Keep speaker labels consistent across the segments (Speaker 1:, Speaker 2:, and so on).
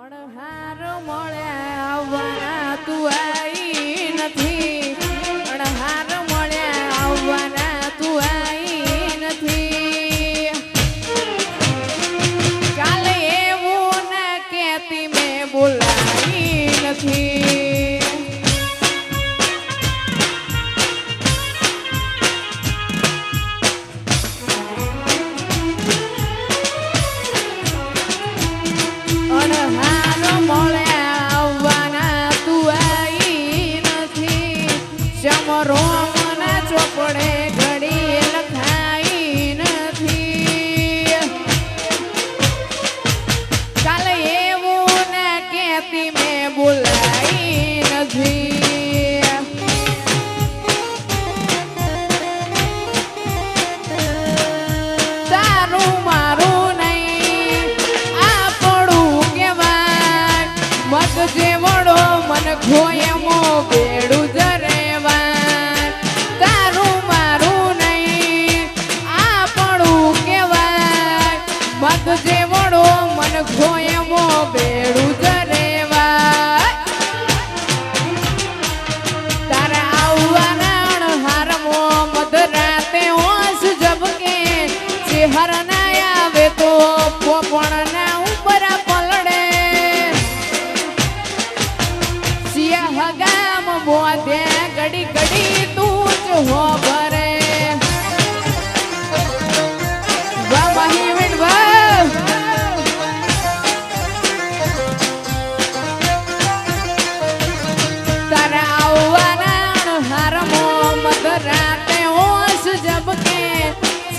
Speaker 1: અણહાર મળ્યા આવવાના તું આવી નથી. અણહાર મળ્યા આવવાના તું આવી નથી. કાલે એવું ના કહેતી મેં બોલાવી નથી. રોમના ચોપડે ઘડી લખાઈ નથી. કાલે એવું ના કહેતી મેં બોલાઈ નથી. તારું મારું નહીં આપણું કહેવાય. મત જેવડો મન ખોયમો બેડું જરે જેવડો મન ખોયમો બેડું જરેવા. તારા આવવાના હારમો મધરાતે હોશ જબકે ચેહર ના આવે તો પોપણ ના ઉપર પલડે. સિયા ગામ બોધે ઘડી ઘડી તું જ હો ભરે.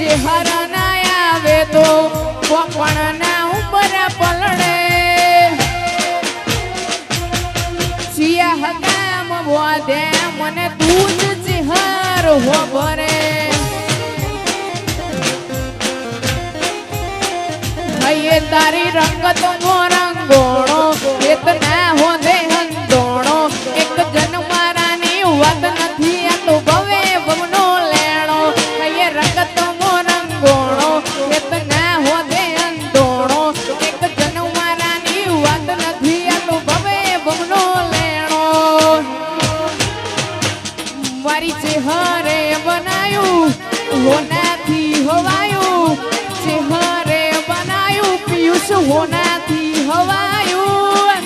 Speaker 1: ચેહર ના આવે તો પોપણ ના ઉપર પલડે. સિયા ગામ બોધે મને તું જ ચેહર હો ભરે. હૈયે તારી રંગત નો રંગોણો એતના હોદે હંદોણો. એક જન્મારાની વાત નથી આ તો ભવે ભવનો લેણો. હૈયે રંગત નો રંગોણો એતના હોદે હંદોણો. એક જન્મારાની વાત નથી આ તો ભવે ભવનો લેણો. મારી ચેહરે બનાયું હોનાથી હવાયું. ચેહરે બનાયું પિયુષ હોનાથી હવાયું.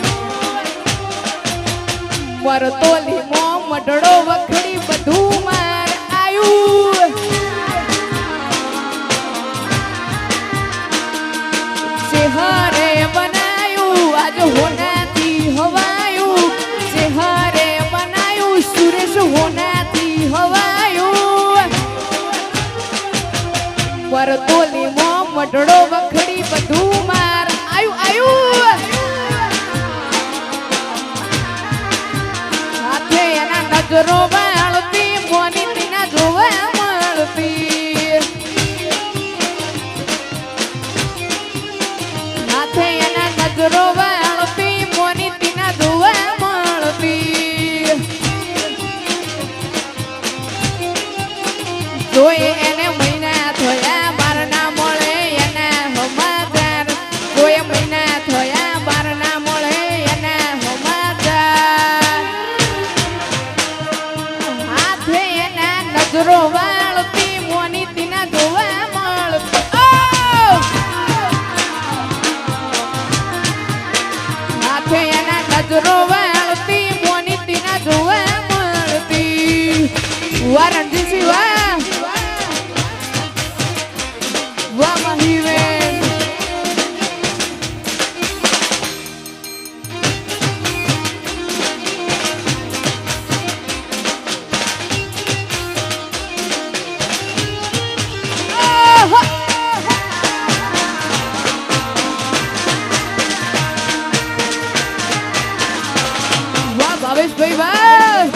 Speaker 1: મરતોલી મો મઢડો વખડી બધું માર આયું. ચેહરે બનાયું આજ હોનાથી હવાયું. ચેહરે બનાયું સુરેશ હોનાથી હવાયું. મરતોલી મો મઢડો વખડી બધું માર આયું આયું. હાથે એના નજરો વાળતી મોની તીના જોવા મળતી. હાથે એના નજરો વાળતી મોની તીના જોવા મળતી. જોઈ એને મહિના થયા બાર ના મળે એના સમાચાર. કોઈ મહિના થયા બાર ના મળે એના સમાચાર. હાથે એના નજરો વાળતી મોની તીના જોવા મળતી. હાથે એના નજરો વાળતી મોની તીના જોવા મળતી. વારણજી શિવા ભાવેશભાઈ ભાઈ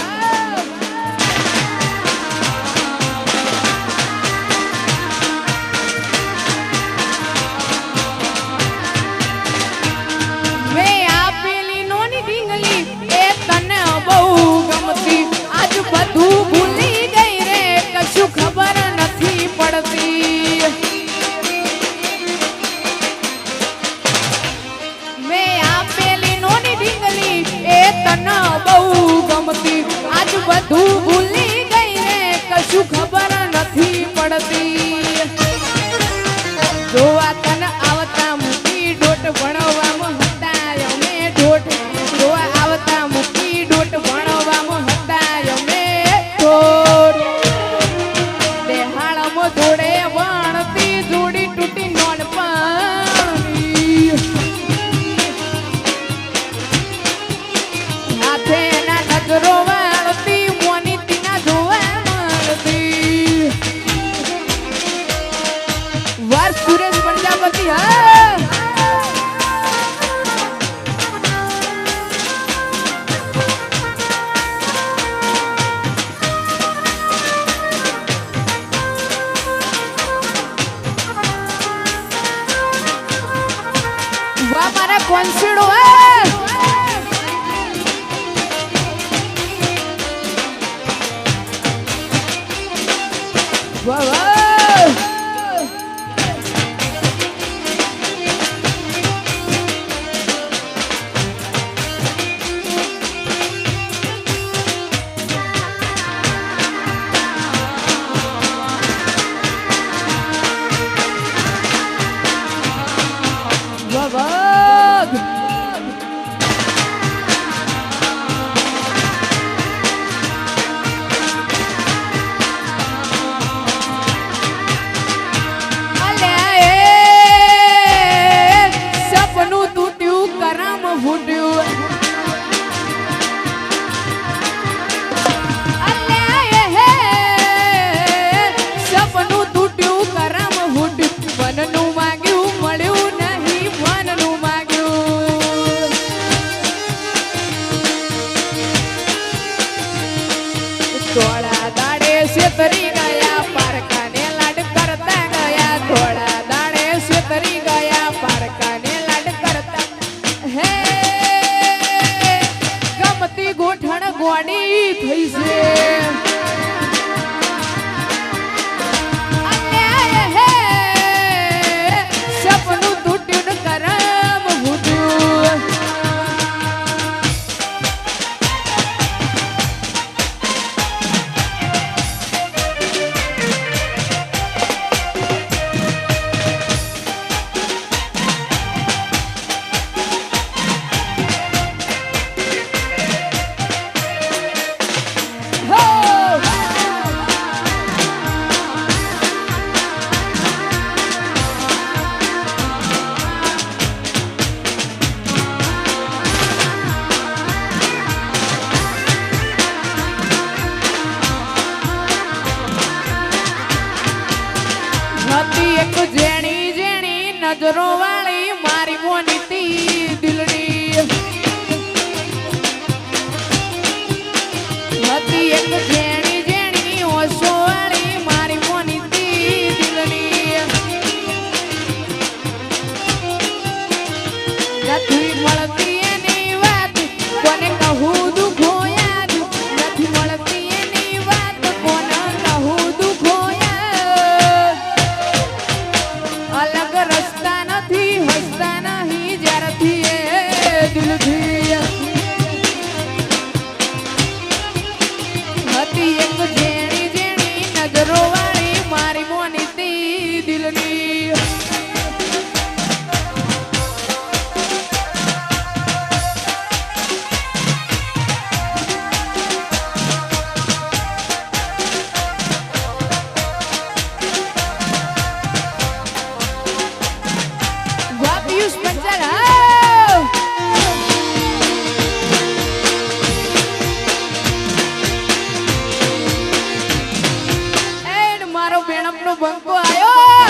Speaker 1: શીડો થોડા દાડે છેતરી ગયા પારકાને લાડ કરતા ગયા થોડા દાડે છેતરી ગયા પારકાને લાડ કરતા હે ગમતી ગોઠણ ગોડી થઈ છે સપનું તૂટ્યું કરમ ભૂટ્યું એક જેણી જેણી નજરો વાળી મારી મોનીતી દિલની હતી એક જેણી જેણી ઓછો વાળી મારી મોનીતી દિલની નથી મળતી એની વાત કોને કહું દુખો યાદ નથી મળતી એની વાત કોને કહું દુખો અલગ રસ્તા નથી હસતા નહીં જ્યારથી એ દિલથી હતી એક જેણી જેણી નજરો વાળી મારી મોનીતી દિલની બંકો આયો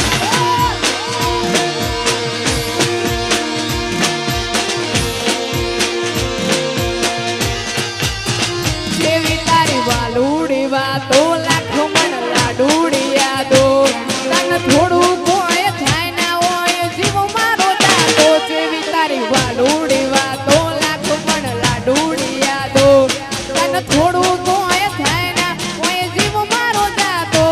Speaker 1: દેવી તારી વાલુડી વાતો લાખો મન લાડુડી યાદો તન થોડું કોઈ થાય ના હોય જીવ મારો દાદો દેવી તારી વાલુડી વાતો લાખો મન લાડુડી યાદો તન થોડું કોઈ થાય ના હોય જીવ મારો દાદો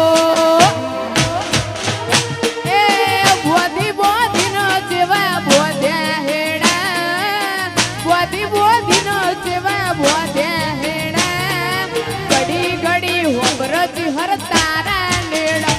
Speaker 1: ઘડી ઘડી હોબરજ હર તારા નેડા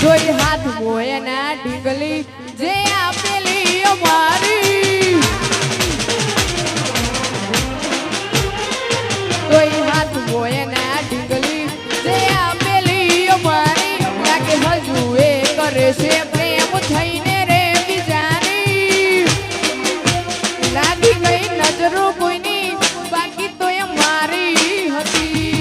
Speaker 1: જોઈ હાથ મોય ના ઢીંગલી જે આપેલી અમારી જોઈ હાથ મોય ના ઢીંગલી જે આપેલી અમારી લાગે હજુ એ કરે છે પ્રેમ થઈને રે બીજાની લાગી ગઈ નજરો કોઈની બાકી તો એ મારી હતી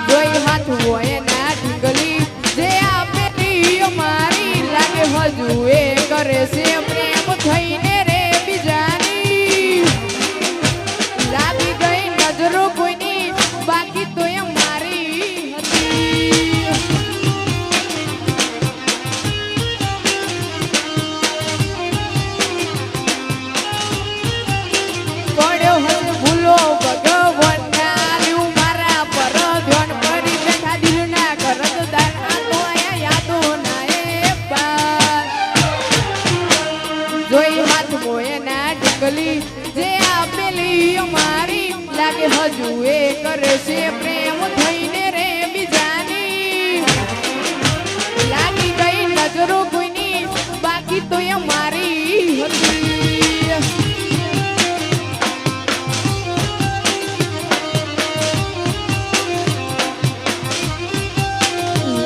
Speaker 1: જોઈ હાથ હોય ના ઢીંગલી જે આપેલી અમારી લાગે હજુ એ કરે છે પ્રેમ થઈને રે બીજાની લાગી ગઈ નજરો કોઈની બાકી તો એ મારી હતી પડ્યો હશે ભૂલો ભગવાન નાલ્યું મારા પર ધ્યાન કરી બેઠા દિલના કરજદાર આ તો આયા યાદો ના એ પાર જોઈ હાથ મોય ના ઢીંગલી જે આપેલી અમારી લાગે હજુ એ કરે છે પ્રેમ થઈને રે બીજાની લાગી ગઈ નજરો કોઈની બાકી તો એ મારી હતી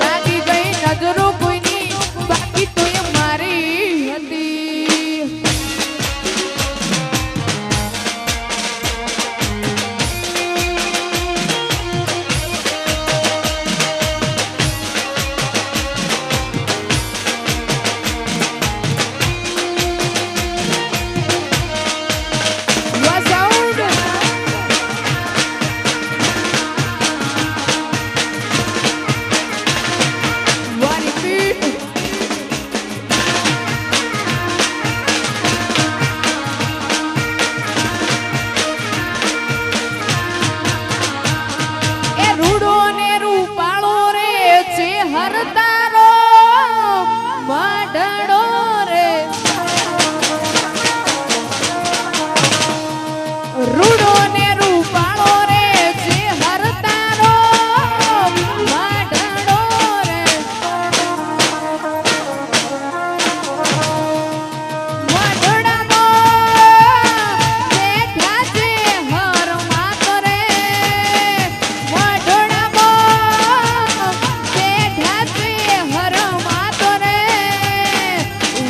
Speaker 1: લાગી ગઈ નજરો કોઈની બાકી તો એ મારી હતી Sound. One beat. એ રૂડો ને રૂપાળો રે છે હરતારો મઢડો રે રૂડો ને રૂપાળો રે છે હરતારો મઢડો રે મઢડામાં બેઠા છે હર માતો રે મઢડામાં બેઠા છે હર માતો રે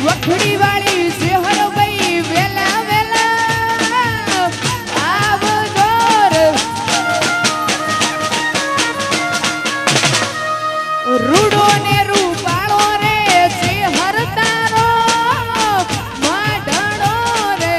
Speaker 1: વખડી વાળી છે હર ભાઈ વેલા વેલા આવજો રે રૂડો ને રૂપાળો રે છે હરતારો મઢડો રે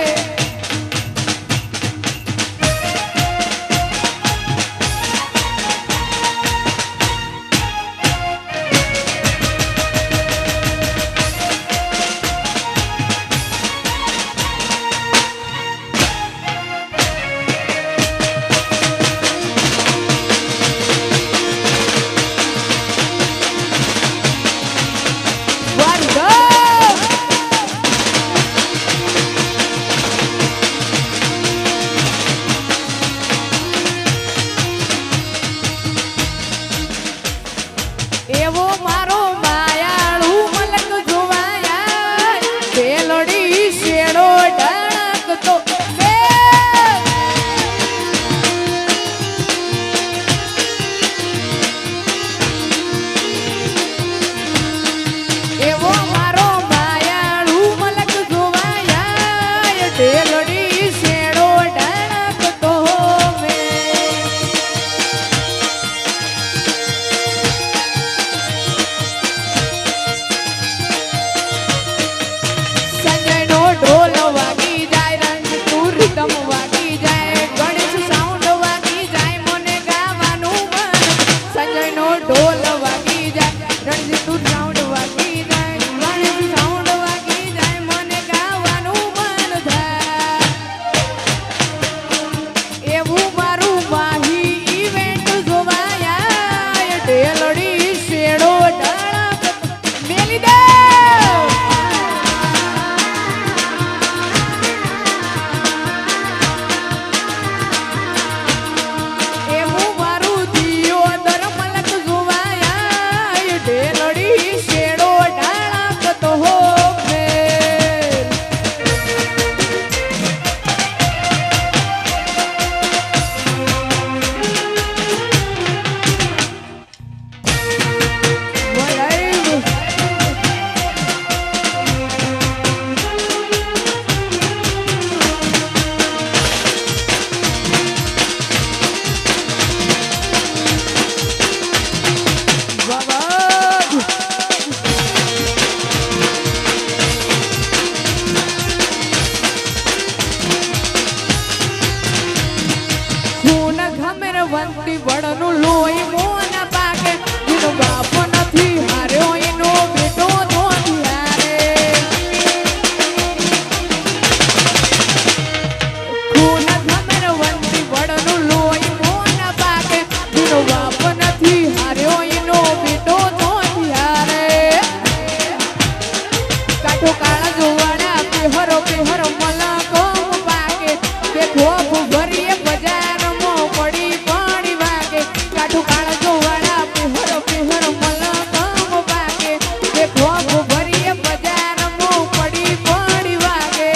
Speaker 1: કાઠું કાળા જોવાળા પેહરો પેહરો મલકો પાકે બે ખોફ ભરીએ બજારમાં પડી પડી વાગે કાઠું કાળા જોવાળા પેહરો પેહરો મલકો પાકે બે ખોફ ભરીએ બજારમાં પડી પડી વાગે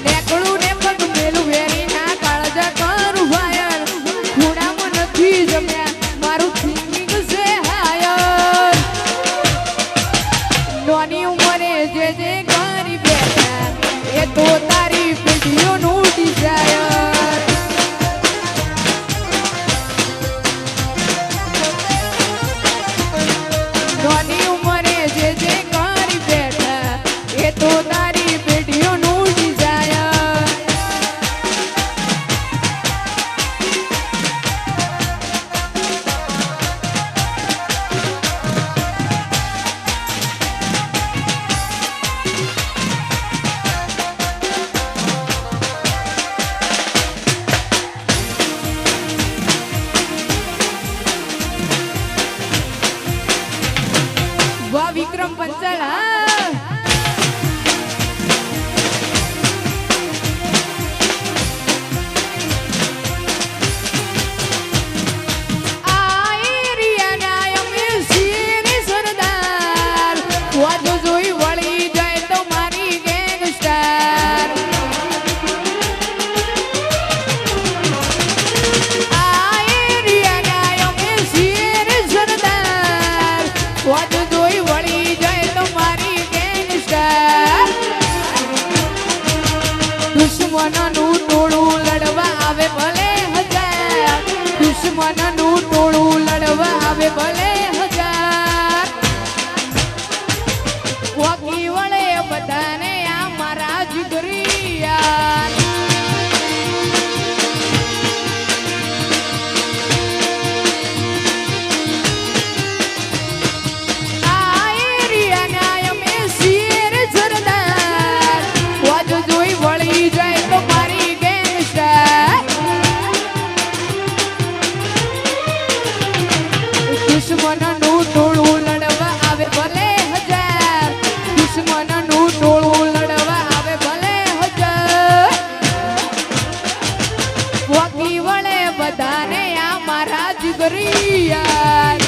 Speaker 1: નેકળું ને પગ મેલું વેરી ના કાળજા કરું વાયર ખૂણામાં નથી જમ્યા મારું થિંકિંગ છે હાયર નોની ઉંમરે જે કરી બેઠા એ તો તારી પેઢીઓનું ડિઝાયર નોની ઉંમરે જે કરી બેઠા એ તો તારી પેઢીઓનું ડિઝાયર વાહ વિક્રમ પંચાલ હા આ એરિયાના અમે સિંહની સરદાર વાજો જોઈ વળી જાય તો મારી ગેંગસ્ટર આ એરિયાના અમે સિંહની સરદાર વાજો જોઈ વળી જાય તો મારી ગેંગસ્ટર દુશ્મનનું ટોળું લડવા આવે ભલે હજાર દુશ્મનનું ટોળું લડવા આવે ભલે હજાર વાગી વળે બધાને આ મારા જીગરી યાર આ એરિયાના અમે શેર સરદાર વાજો જોઈ વળી જાય તો મારી ગેંગસ્ટર દુશ્મનનું ટોળું લડવા આવે ભલે હજાર દુશ્મનનું ટોળું લડવા આવે ભલે હજાર વાગી વળે બધાને આ મારા જીગરી યાર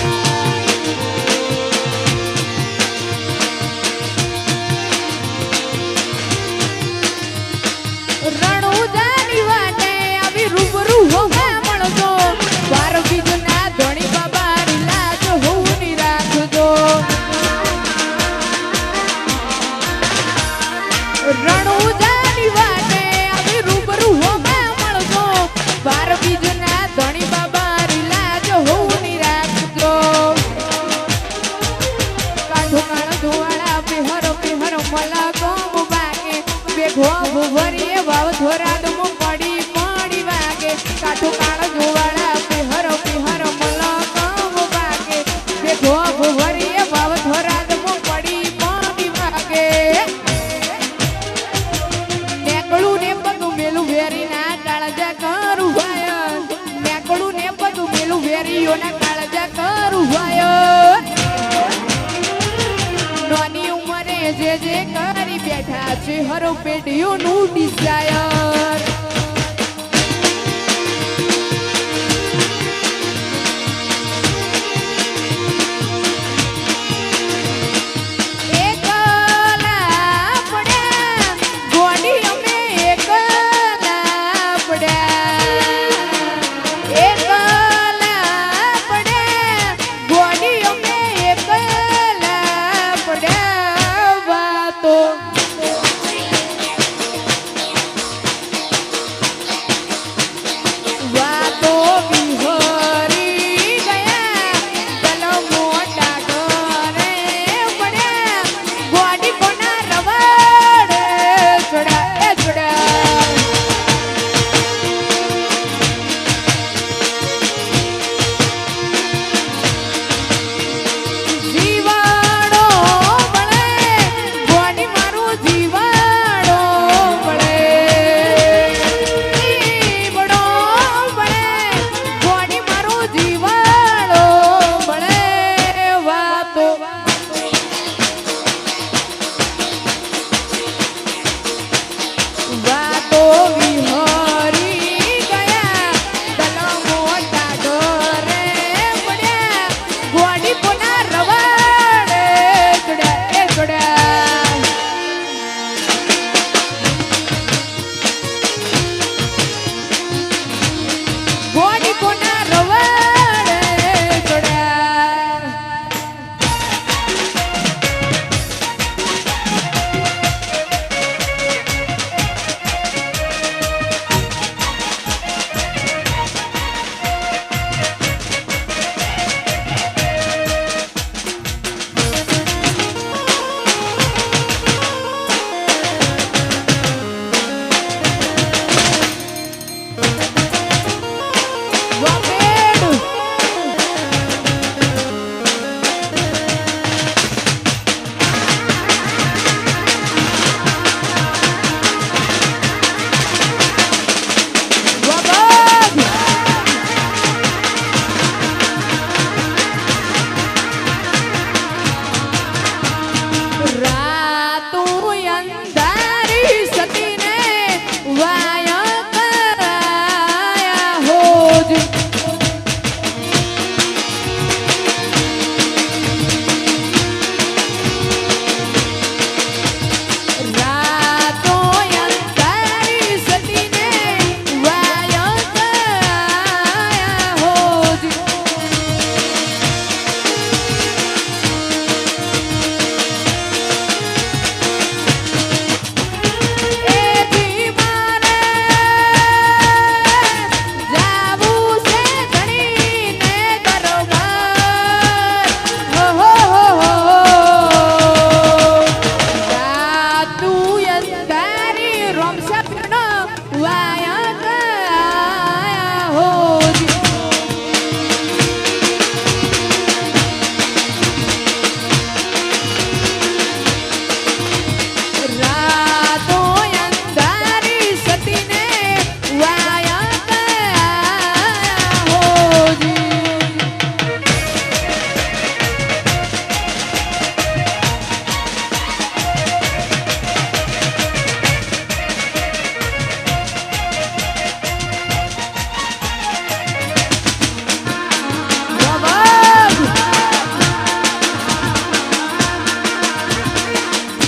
Speaker 1: રણુજાની વાટે આવી રૂબરૂ હોવા મળજો બાર બીજના ધણી બાબા લાજ હોની રાખજો રણુજાની વાટે આવી રૂબરૂ હોવા મળજો બાર બીજના ધણી બાબા લાજ હોની રાખજો કાઠું કાળો ધોવાળા પેહરો પેહરો મલકો બાકે બે ઘોબ ભરીએ વાવ ધોરાદમો પડી પડી વાગે કાઠું કાળો જોવાળા પેહરો પેહરો મલકો બાકે બે ઘોબ ભરીએ વાવ ધોરાદમો પડી પડી વાગે નેકળું ને પગ મેલું વેરી ના કાળજા કરું વાયર નેકળું ને પગ મેલું વેરીઓના કાળજા કરું વાયર નોની ઉંમરે જે કરી બેઠા છે હરો પેઢીઓનું ડિઝાયર એકલા પડ્યા ગોડી અમે એકલા પડ્યા એકલા પડ્યા ગોડી અમે એકલા પડ્યા વાતો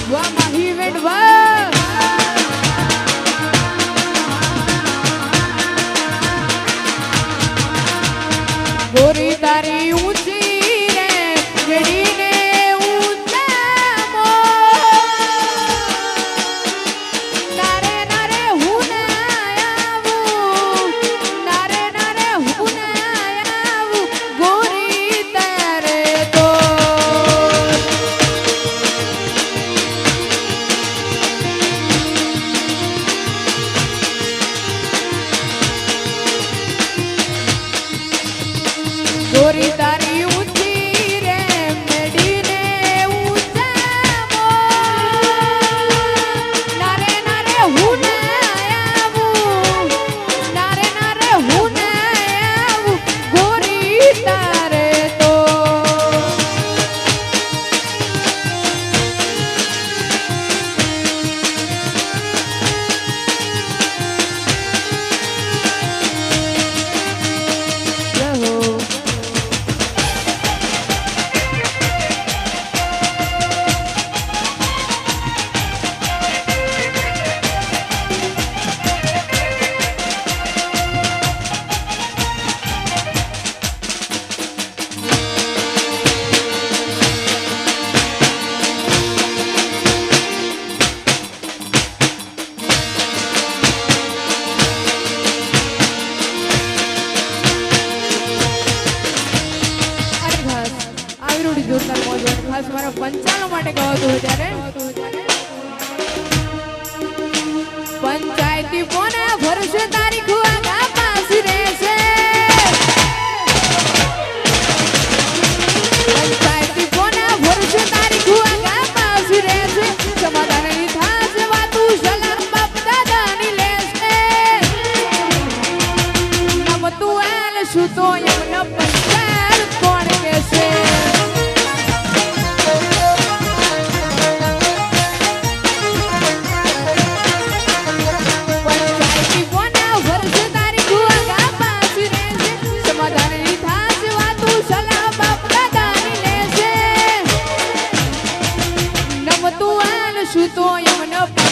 Speaker 1: વાહ માહી વેડ વાહ ગોરી તારી ઊંચી રે જેડીને ઊંચા મો નારે નારે હું ના આવું નારે નારે હું ના આવું ગોરી તારે તો ગોરી તારી ઊંચી રે મેડીને ઊંચા મો નારે નારે હું ના આવું નારે નારે હું ના આવું ગોરી તારે તો રહો જોરદાર મોજ હોય ખાસ મારા પંચાલો માટે ગવાતું હોય ત્યારે પંચાયતી પોના ભરશે તારી ખુઆગા પાસી રહેશે પંચાયતી પોના ભરશે તારી ખુઆગા પાસી રહેશે સમાધાનની થાશે વાતું સલામ બાપ દાદાની લેશે નમ તું આલ શું તો એમનો પંચાયત કોણ કહેશે શું તો એમનો